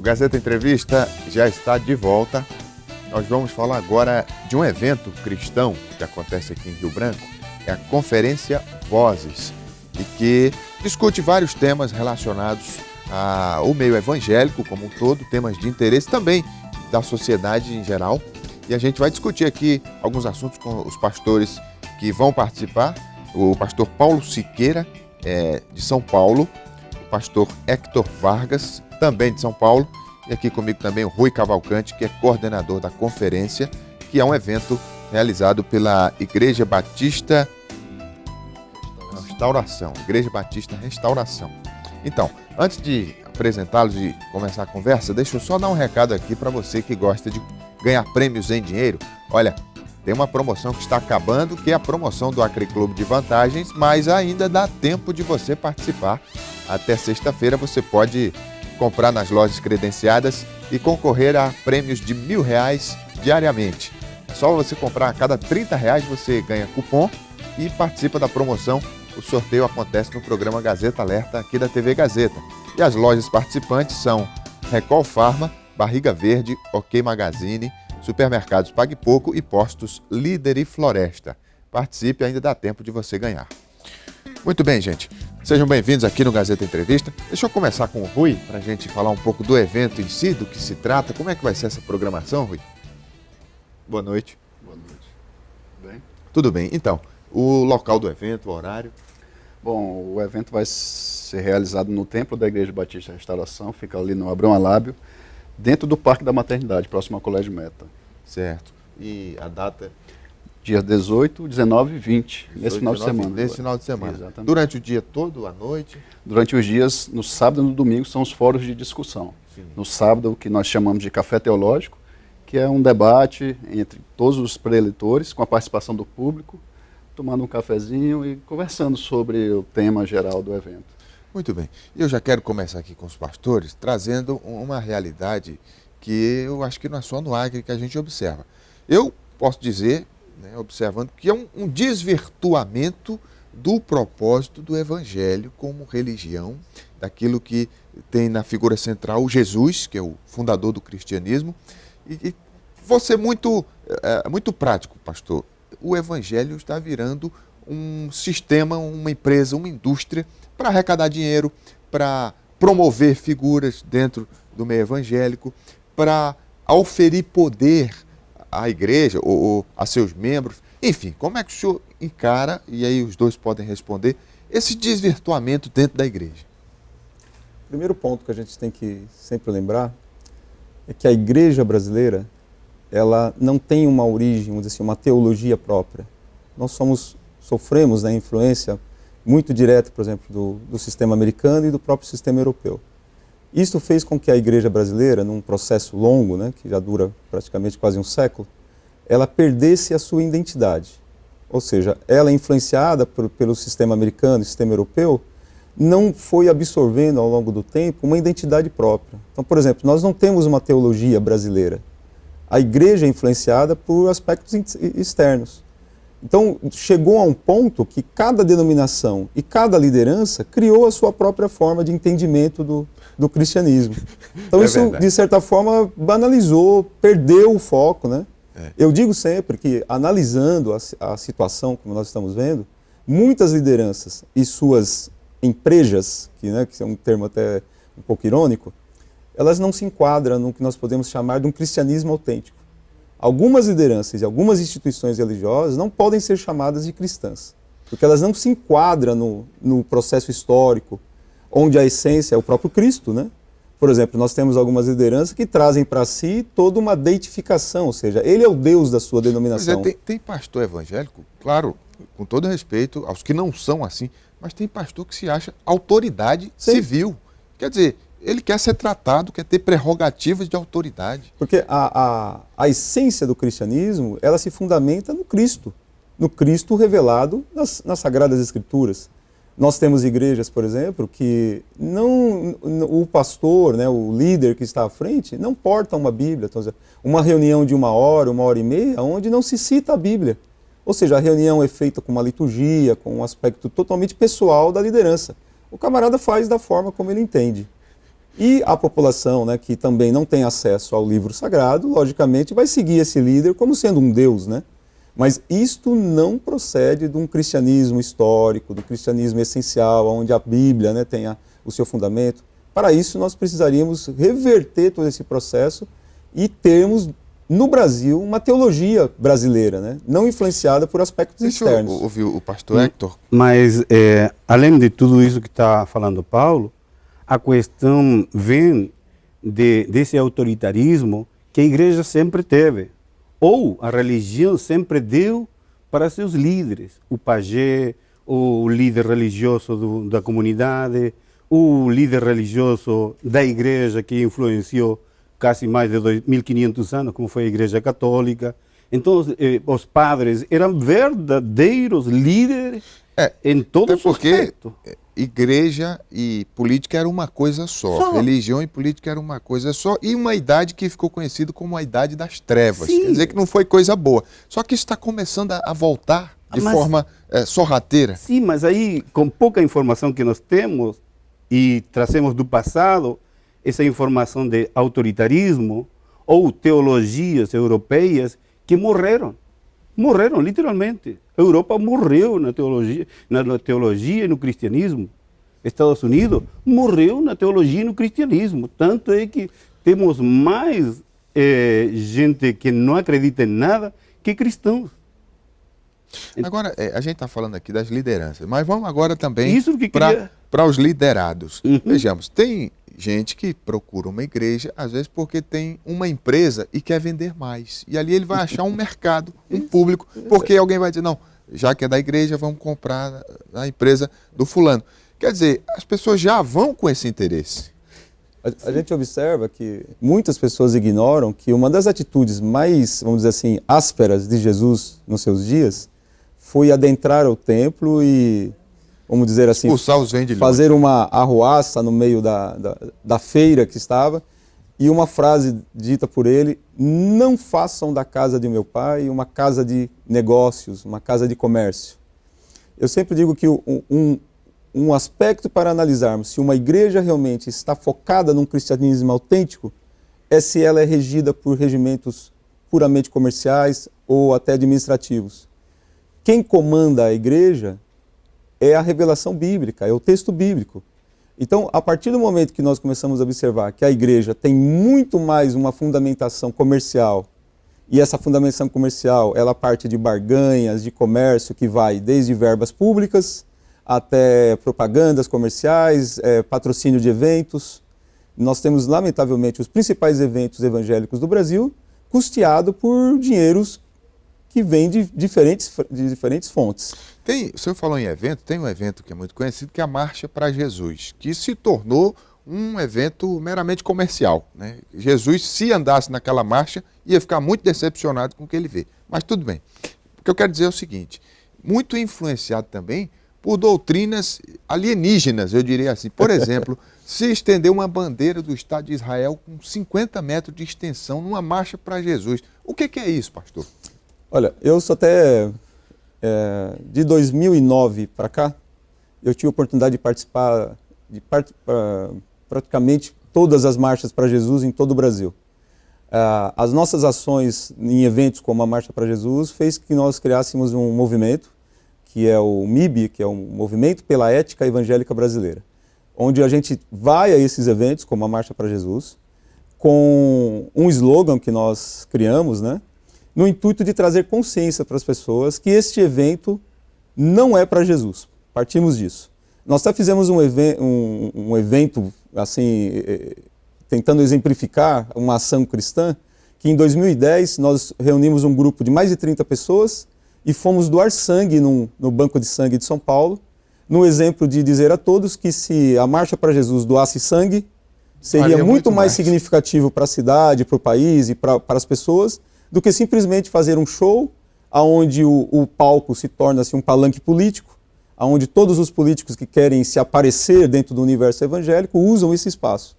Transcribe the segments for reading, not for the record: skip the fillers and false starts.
O Gazeta Entrevista já está de volta. Nós vamos falar agora de um evento cristão que acontece aqui em Rio Branco. É a Conferência Vozes, e que discute vários temas relacionados ao meio evangélico como um todo, temas de interesse também da sociedade em geral. E a gente vai discutir aqui alguns assuntos com os pastores que vão participar. O pastor Paulo Siqueira, de São Paulo, o pastor Hector Vargas, também de São Paulo, e aqui comigo também o Rui Cavalcante, que é coordenador da conferência, que é um evento realizado pela Igreja Batista Restauração. Igreja Batista Restauração. Então, antes de apresentá-los e começar a conversa, deixa eu só dar um recado aqui para você que gosta de ganhar prêmios em dinheiro. Olha, tem uma promoção que está acabando, que é a promoção do Acre Clube de Vantagens, mas ainda dá tempo de você participar. Até sexta-feira você pode comprar nas lojas credenciadas e concorrer a prêmios de R$1.000 diariamente. É só você comprar, a cada R$30 você ganha cupom e participa da promoção. O sorteio acontece no programa Gazeta Alerta aqui da TV Gazeta. E as lojas participantes são Recol Pharma, Barriga Verde, OK Magazine, Supermercados Pague Pouco e Postos Líder e Floresta. Participe, ainda dá tempo de você ganhar. Muito bem, gente. Sejam bem-vindos aqui no Gazeta Entrevista. Deixa eu começar com o Rui, para a gente falar um pouco do evento em si, do que se trata. Como é que vai ser essa programação, Rui? Boa noite. Boa noite. Tudo bem? Tudo bem. Então, o local do evento, o horário? Bom, o evento vai ser realizado no Templo da Igreja Batista Restauração, fica ali no Abrão Alábio, dentro do Parque da Maternidade, próximo ao Colégio Meta. Certo. E a data? Dias 18, 19 e 20, 18, nesse final de semana. Nesse final de semana. Exatamente. Durante o dia todo, à noite? Durante os dias, no sábado e no domingo, são os fóruns de discussão. Sim. No sábado, o que nós chamamos de café teológico, que é um debate entre todos os preletores, com a participação do público, tomando um cafezinho e conversando sobre o tema geral do evento. Muito bem. Eu já quero começar aqui com os pastores, trazendo uma realidade que eu acho que não é só no Acre que a gente observa. Eu posso dizer, observando, que é um desvirtuamento do propósito do Evangelho como religião, daquilo que tem na figura central Jesus, que é o fundador do cristianismo. E vou ser muito prático, pastor. O Evangelho está virando um sistema, uma empresa, uma indústria para arrecadar dinheiro, para promover figuras dentro do meio evangélico, para auferir poder à igreja ou a seus membros. Enfim, como é que o senhor encara, e aí os dois podem responder, esse desvirtuamento dentro da igreja? O primeiro ponto que a gente tem que sempre lembrar é que a igreja brasileira, ela não tem uma origem, vamos dizer assim, uma teologia própria. Nós sofremos a influência muito direta, por exemplo, do sistema americano e do próprio sistema europeu. Isso fez com que a igreja brasileira, num processo longo, que já dura praticamente quase um século, ela perdesse a sua identidade. Ou seja, ela, influenciada pelo sistema americano e sistema europeu, não foi absorvendo ao longo do tempo uma identidade própria. Então, por exemplo, nós não temos uma teologia brasileira. A igreja é influenciada por aspectos externos. Então, chegou a um ponto que cada denominação e cada liderança criou a sua própria forma de entendimento do cristianismo. Então, isso, verdade, de certa forma, banalizou, perdeu o foco, Eu digo sempre que, analisando a situação, como nós estamos vendo, muitas lideranças e suas empresas, que é um termo até um pouco irônico, elas não se enquadram no que nós podemos chamar de um cristianismo autêntico. Algumas lideranças e algumas instituições religiosas não podem ser chamadas de cristãs, porque elas não se enquadram no processo histórico, onde a essência é o próprio Cristo, Por exemplo, nós temos algumas lideranças que trazem para si toda uma deitificação, ou seja, ele é o Deus da sua denominação. Tem pastor evangélico, claro, com todo respeito aos que não são assim, mas tem pastor que se acha autoridade civil. Quer dizer, ele quer ser tratado, quer ter prerrogativas de autoridade. Porque a essência do cristianismo, ela se fundamenta no Cristo revelado nas Sagradas Escrituras. Nós temos igrejas, por exemplo, que o pastor, o líder que está à frente, não porta uma Bíblia. Então, uma reunião de 1 hora e meia, onde não se cita a Bíblia. Ou seja, a reunião é feita com uma liturgia, com um aspecto totalmente pessoal da liderança. O camarada faz da forma como ele entende. E a população, né, que também não tem acesso ao livro sagrado, logicamente vai seguir esse líder como sendo um Deus, né? Mas isto não procede de um cristianismo histórico, do cristianismo essencial, onde a Bíblia, né, tem o seu fundamento. Para isso, nós precisaríamos reverter todo esse processo e termos, no Brasil, uma teologia brasileira, né, não influenciada por aspectos externos. Deixa eu ouvir o pastor Hector. Mas, além de tudo isso que está falando Paulo, a questão vem desse autoritarismo que a igreja sempre teve, ou a religião sempre deu para seus líderes, o pajé, o líder religioso da comunidade, o líder religioso da igreja que influenciou quase mais de 2.500 anos, como foi a Igreja Católica. Então, os padres eram verdadeiros líderes em todo até porque aspecto. Igreja e política era uma coisa só. Religião e política era uma coisa só. E uma idade que ficou conhecida como a Idade das Trevas. Sim. Quer dizer que não foi coisa boa. Só que isso está começando a voltar de forma sorrateira. Sim, mas aí, com pouca informação que nós temos e trazemos do passado, essa informação de autoritarismo ou teologias europeias que morreram. Morreram, literalmente. A Europa morreu na teologia e no cristianismo. Estados Unidos morreu na teologia e no cristianismo. Tanto é que temos mais gente que não acredita em nada que cristãos. Agora, a gente está falando aqui das lideranças, mas vamos agora também Isso que queria... para os liderados. Uhum. Vejamos, tem gente que procura uma igreja, às vezes porque tem uma empresa e quer vender mais. E ali ele vai achar um mercado, um público, porque alguém vai dizer, não, já que é da igreja, vamos comprar a empresa do fulano. Quer dizer, as pessoas já vão com esse interesse. A gente observa que muitas pessoas ignoram que uma das atitudes mais, vamos dizer assim, ásperas de Jesus nos seus dias foi adentrar o templo e, vamos dizer assim, expulsar os vendilhões, fazer uma arruaça no meio da feira que estava, e uma frase dita por ele: não façam da casa de meu pai uma casa de negócios, uma casa de comércio. Eu sempre digo que um aspecto para analisarmos se uma igreja realmente está focada num cristianismo autêntico é se ela é regida por regimentos puramente comerciais ou até administrativos. Quem comanda a igreja é a revelação bíblica, é o texto bíblico. Então, a partir do momento que nós começamos a observar que a igreja tem muito mais uma fundamentação comercial, e essa fundamentação comercial, ela parte de barganhas, de comércio, que vai desde verbas públicas até propagandas comerciais, patrocínio de eventos. Nós temos, lamentavelmente, os principais eventos evangélicos do Brasil custeados por dinheiros que vêm de diferentes fontes. O senhor falou em evento, tem um evento que é muito conhecido, que é a Marcha para Jesus, que se tornou um evento meramente comercial, né? Jesus, se andasse naquela marcha, ia ficar muito decepcionado com o que ele vê. Mas tudo bem. O que eu quero dizer é o seguinte, muito influenciado também por doutrinas alienígenas, eu diria assim. Por exemplo, se estender uma bandeira do Estado de Israel com 50 metros de extensão numa marcha para Jesus. O que é isso, pastor? Olha, eu sou até... de 2009 para cá, eu tive a oportunidade de participar de praticamente todas as marchas para Jesus em todo o Brasil. As nossas ações em eventos como a Marcha para Jesus fez que nós criássemos um movimento, que é o MIB, que é o Movimento pela Ética Evangélica Brasileira, onde a gente vai a esses eventos, como a Marcha para Jesus, com um slogan que nós criamos, né? No intuito de trazer consciência para as pessoas que este evento não é para Jesus. Partimos disso. Nós até fizemos um evento, assim, tentando exemplificar uma ação cristã, que em 2010 nós reunimos um grupo de mais de 30 pessoas e fomos doar sangue no Banco de Sangue de São Paulo, no exemplo de dizer a todos que se a Marcha para Jesus doasse sangue, seria muito mais significativo para a cidade, para o país e para as pessoas, do que simplesmente fazer um show onde o palco se torna-se um palanque político, onde todos os políticos que querem se aparecer dentro do universo evangélico usam esse espaço.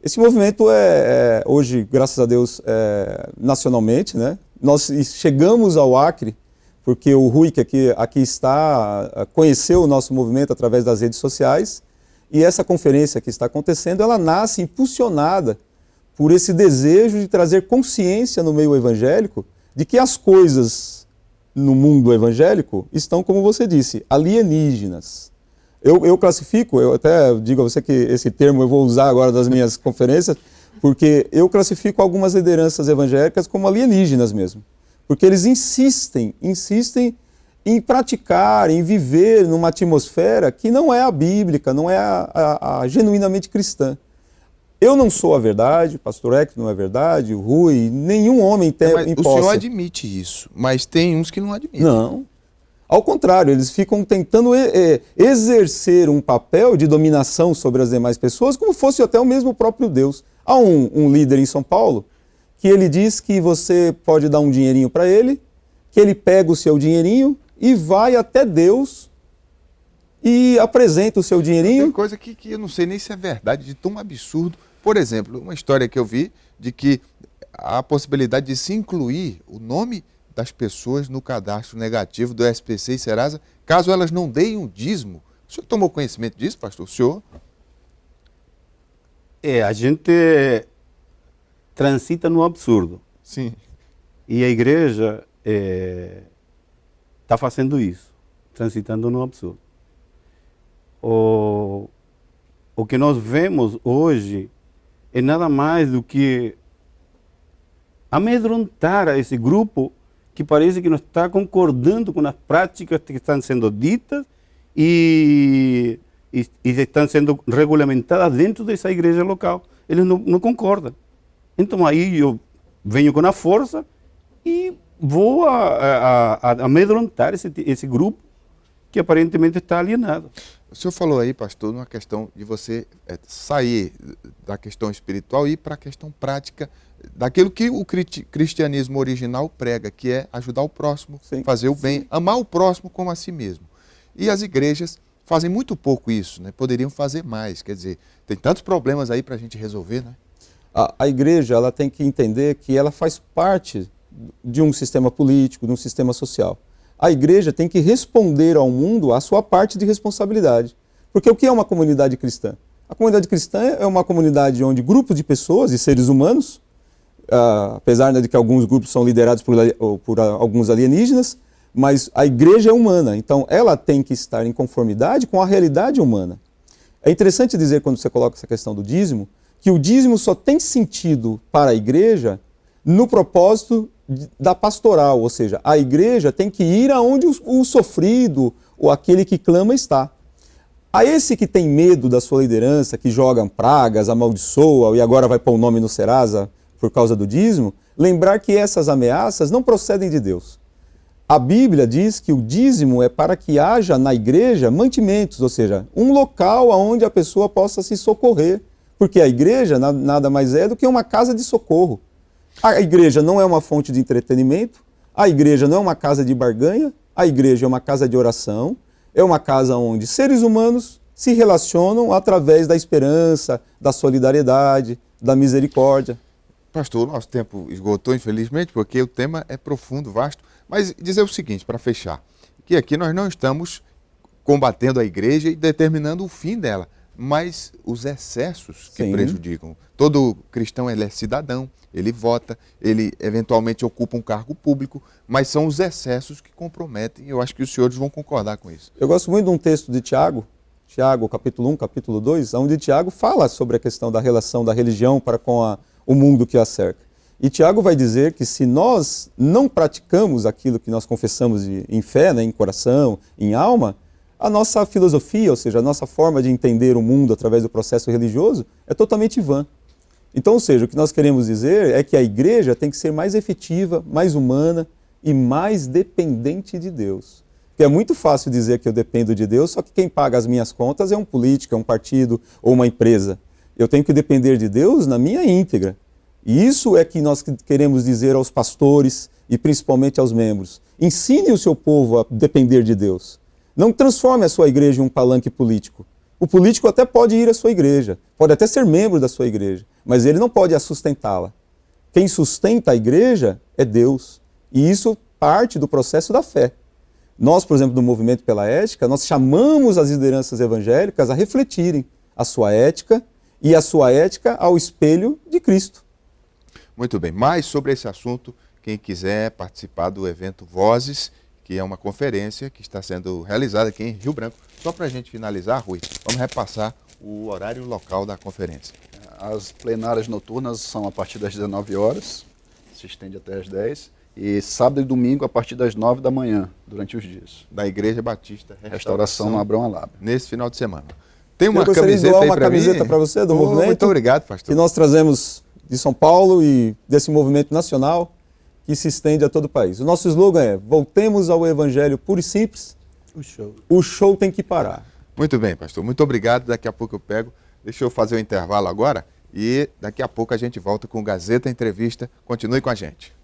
Esse movimento hoje, graças a Deus, nacionalmente, né? Nós chegamos ao Acre, porque o Rui, que aqui está, conheceu o nosso movimento através das redes sociais, E essa conferência que está acontecendo, ela nasce impulsionada por esse desejo de trazer consciência no meio evangélico de que as coisas no mundo evangélico estão, como você disse, alienígenas. Eu classifico, eu até digo a você que esse termo eu vou usar agora das minhas conferências, porque eu classifico algumas lideranças evangélicas como alienígenas mesmo. Porque eles insistem em praticar, em viver numa atmosfera que não é a bíblica, não é a genuinamente cristã. Eu não sou a verdade, pastor Hector não é verdade, o Rui, nenhum homem tem Mas o senhor admite isso, mas tem uns que não admitem. Não. Ao contrário, eles ficam tentando exercer um papel de dominação sobre as demais pessoas, como fosse até o mesmo próprio Deus. Há um líder em São Paulo que ele diz que você pode dar um dinheirinho para ele, que ele pega o seu dinheirinho e vai até Deus e apresenta o seu dinheirinho. Tem coisa que eu não sei nem se é verdade, de tão absurdo. Por exemplo, uma história que eu vi de que há a possibilidade de se incluir o nome das pessoas no cadastro negativo do SPC e Serasa, caso elas não deem um dízimo. O senhor tomou conhecimento disso, pastor? O senhor? A gente transita no absurdo. Sim. E a igreja está fazendo isso, transitando no absurdo. O que nós vemos hoje é nada mais do que amedrontar a esse grupo que parece que não está concordando com as práticas que estão sendo ditas e estão sendo regulamentadas dentro dessa igreja local. Eles não concordam. Então aí eu venho com a força e vou amedrontar esse grupo que aparentemente está alienado. O senhor falou aí, pastor, numa questão de você sair da questão espiritual e ir para a questão prática daquilo que o cristianismo original prega, que é ajudar o próximo, Sim. fazer o bem, amar o próximo como a si mesmo. E as igrejas fazem muito pouco isso, né? Poderiam fazer mais, quer dizer, tem tantos problemas aí para a gente resolver, né? A igreja ela tem que entender que ela faz parte de um sistema político, de um sistema social. A igreja tem que responder ao mundo a sua parte de responsabilidade. Porque o que é uma comunidade cristã? A comunidade cristã é uma comunidade onde grupos de pessoas, de seres humanos, apesar de que alguns grupos são liderados por alguns alienígenas, mas a igreja é humana, então ela tem que estar em conformidade com a realidade humana. É interessante dizer, quando você coloca essa questão do dízimo, que o dízimo só tem sentido para a igreja no propósito da pastoral, ou seja, a igreja tem que ir aonde o sofrido ou aquele que clama está. A esse que tem medo da sua liderança, que joga pragas, amaldiçoa e agora vai pôr o nome no Serasa por causa do dízimo, lembrar que essas ameaças não procedem de Deus. A Bíblia diz que o dízimo é para que haja na igreja mantimentos, ou seja, um local onde a pessoa possa se socorrer, porque a igreja nada mais é do que uma casa de socorro. A igreja não é uma fonte de entretenimento, a igreja não é uma casa de barganha, a igreja é uma casa de oração, é uma casa onde seres humanos se relacionam através da esperança, da solidariedade, da misericórdia. Pastor, o nosso tempo esgotou, infelizmente, porque o tema é profundo, vasto, mas dizer o seguinte, para fechar, que aqui nós não estamos combatendo a igreja e determinando o fim dela, mas os excessos que Sim. prejudicam. Todo cristão ele é cidadão, ele vota, ele eventualmente ocupa um cargo público, mas são os excessos que comprometem, eu acho que os senhores vão concordar com isso. Eu gosto muito de um texto de Tiago, capítulo 1, capítulo 2, onde Tiago fala sobre a questão da relação da religião para com o mundo que a cerca. E Tiago vai dizer que se nós não praticamos aquilo que nós confessamos em fé, né, em coração, em alma, a nossa filosofia, ou seja, a nossa forma de entender o mundo através do processo religioso é totalmente vã. Então, ou seja, o que nós queremos dizer é que a igreja tem que ser mais efetiva, mais humana e mais dependente de Deus. Porque é muito fácil dizer que eu dependo de Deus, só que quem paga as minhas contas é um político, é um partido ou uma empresa. Eu tenho que depender de Deus na minha íntegra. E isso é que nós queremos dizer aos pastores e principalmente aos membros. Ensine o seu povo a depender de Deus. Não transforme a sua igreja em um palanque político. O político até pode ir à sua igreja, pode até ser membro da sua igreja, mas ele não pode sustentá-la. Quem sustenta a igreja é Deus. E isso parte do processo da fé. Nós, por exemplo, do Movimento pela Ética, nós chamamos as lideranças evangélicas a refletirem a sua ética e a sua ética ao espelho de Cristo. Muito bem, mais sobre esse assunto, quem quiser participar do evento Vozes, que é uma conferência que está sendo realizada aqui em Rio Branco. Só para a gente finalizar, Rui, vamos repassar o horário e o local da conferência. As plenárias noturnas são a partir das 19 horas, se estende até as 10, e sábado e domingo a partir das 9 da manhã, durante os dias. Da Igreja Batista Restauração no Abrão Alab. Nesse final de semana. Tem uma Eu gostaria de camiseta doar aí uma para mim? camiseta para você do movimento. Muito obrigado, Que pastor. nós trazemos de São Paulo e desse movimento nacional que se estende a todo o país. O nosso slogan é: voltemos ao evangelho puro e simples, o show tem que parar. Muito bem, pastor. Muito obrigado. Daqui a pouco eu pego. Deixa eu fazer o intervalo agora e daqui a pouco a gente volta com o Gazeta Entrevista. Continue com a gente.